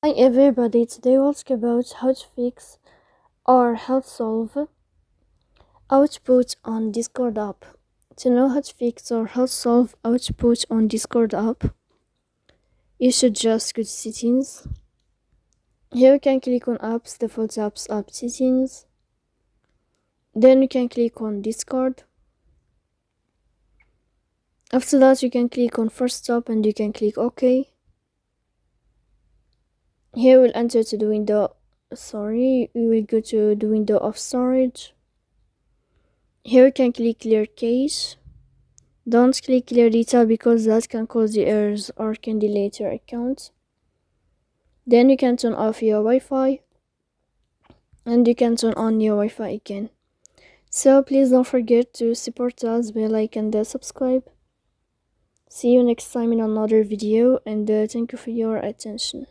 Hi everybody, today we'll talk about how to fix or help solve output on Discord app. To know how to fix or help solve output on Discord app, you should just go to settings. Here you can click on apps, default apps, app settings. Then you can click on Discord. After that you can click on first stop and you can click OK. Here we'll enter to the window, we will go to the window of storage. Here you can click clear cache. Don't click clear data because that can cause the errors or can delete your account. Then you can turn off your Wi-Fi and you can turn on your Wi-Fi again. So please don't forget to support us by like and subscribe. See you next time in another video, and thank you for your attention.